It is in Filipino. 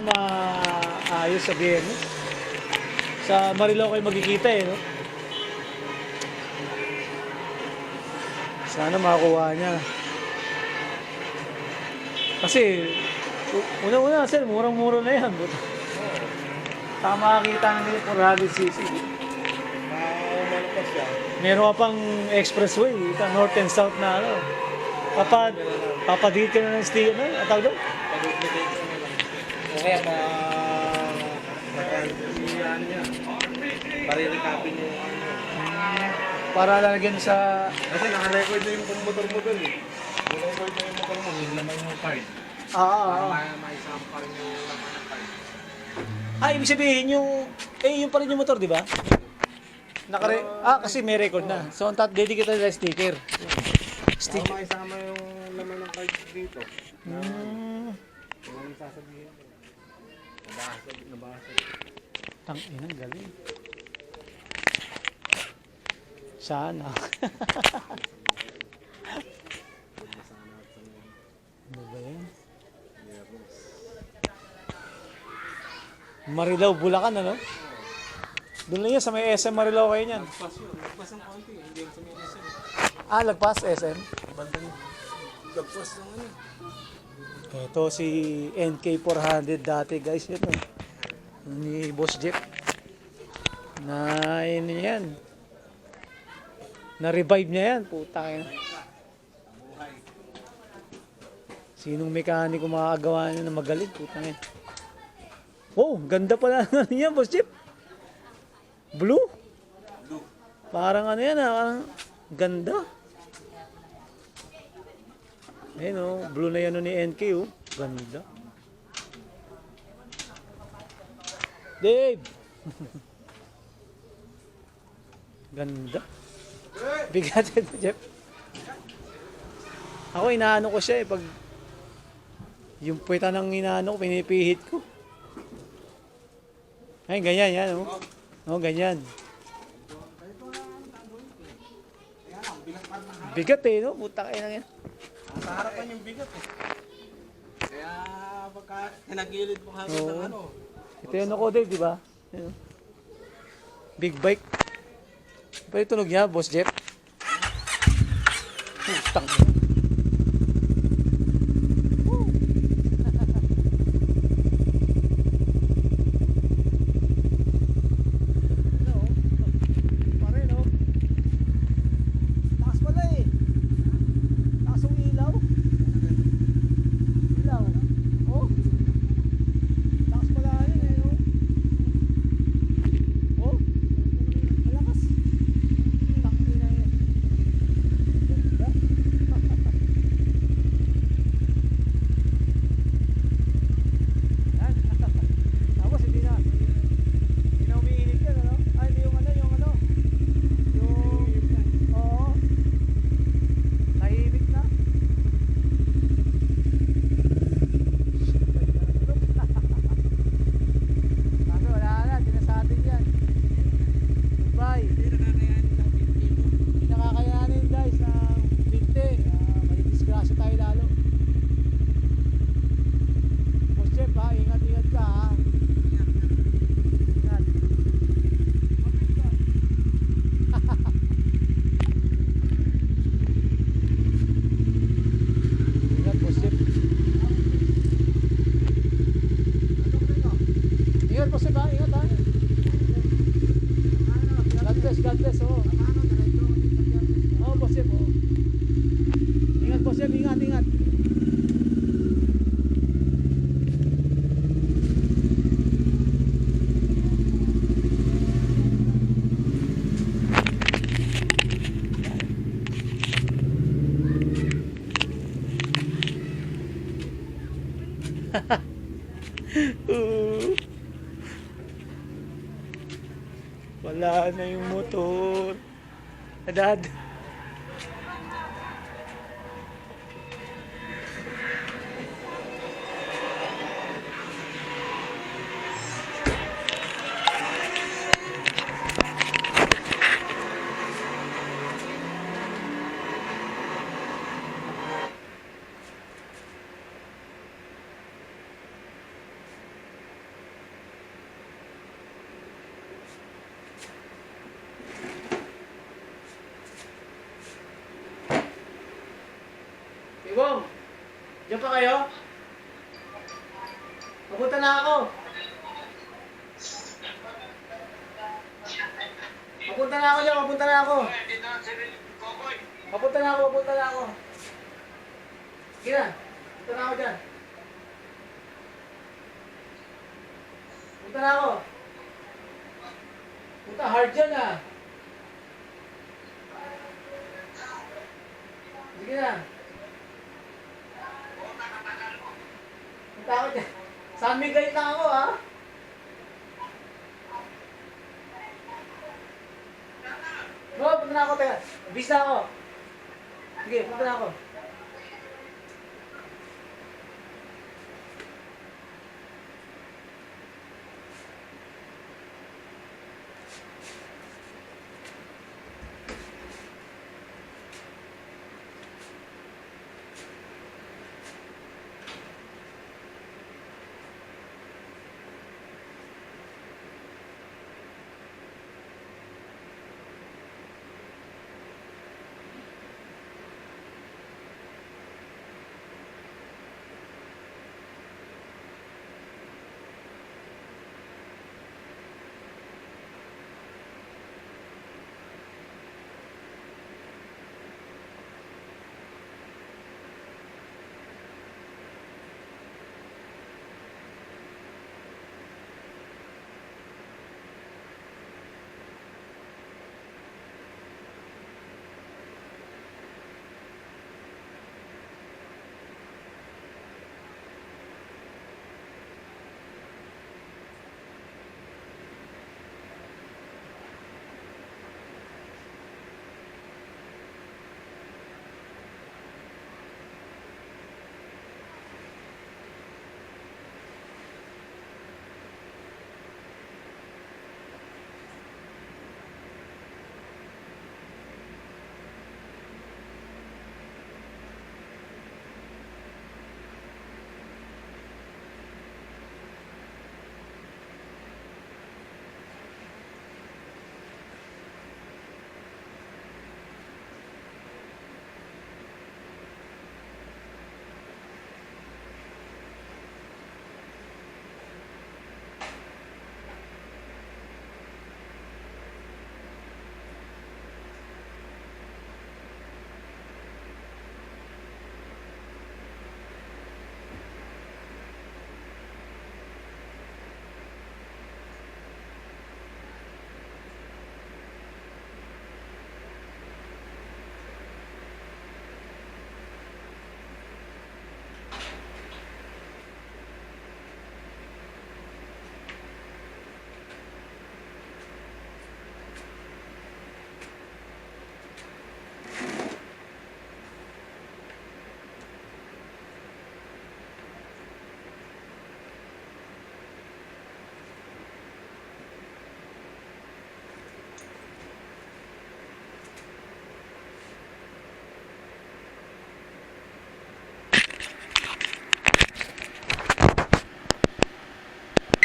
sana maayos sa Biyernes. Sa Marilao kayo magkikita eh, no? Sana makakuha niya. Kasi, una-una, sir, murang-mura na yan. Tama makakita nila 400cc. Umano pa siya. Meron ka pang expressway, north and south na ano. Papadate ka na ng sticker na, atawag doon? Pag-duplicate ko na lang. O kaya ano niya. Pare-recopy niya yung ano. Para lalagyan sa... Kasi naka-record na yung motor-motor eh. Naka-record na yung motor mo, yung laman yung card. Para maisama pa rin yung laman ng card. Ibig sabihin yung pa rin yung motor, di ba? Kasi may record na. So, dedicate na sticker. Para maisama yung laman ng card dito. Yung sasabihin ko. Nabasag. Tang-inang galing. Sana. Ano ba yan? Marilao, Bulacan, ano? Doon lang yan, sa may SM Marilao kayo niyan. Lagpas yun. Lagpas ng konti. Hindi yung sa may SM. Lagpas, SM. Bandang lagpas ng ano. Ito si NK400 dati, guys. Ito. Ni Boss Jeff. Yan. Na-revive niya yan. Puta kayo. Sinong mekaniko makakagawa niya na magaling? Puta ngayon. Wow, ganda pala ano yan, Boss Jeep. Blue? Parang ano yan, parang ganda. Ayun blue na yan ni NK, Ganda. Dave! Ganda. Bigat ito, Jeff. Ako, inaano ko siya pag yung puweta ng inaano ko, pinipihit ko. Ay, ganyan, yan, ganyan. Bigat no? Puta kayo lang yan. Sa harapan yung bigat eh. Kaya pagka tinagilid mo hanggang ng ano. Ito yung ako, Dave, di ba? Big bike. Pa yung tunog niya, Boss Jeff. Putang. God bless, Boss Jeff, Ingat, Boss Jeff, ingat. Wala na yung motor. Dad. Ibong, diyan pa kayo? Papunta na ako. Papunta na ako dyan, papunta na ako. Papunta na ako, papunta na ako. Sige na, papunta na ako dyan. Punta na ako. Punta hard dyan ah. Sige na. Punta ako dyan. San Miguel lang ako ah. Oo, punta na ako. Teka, bis na ako. Sige, punta na ako.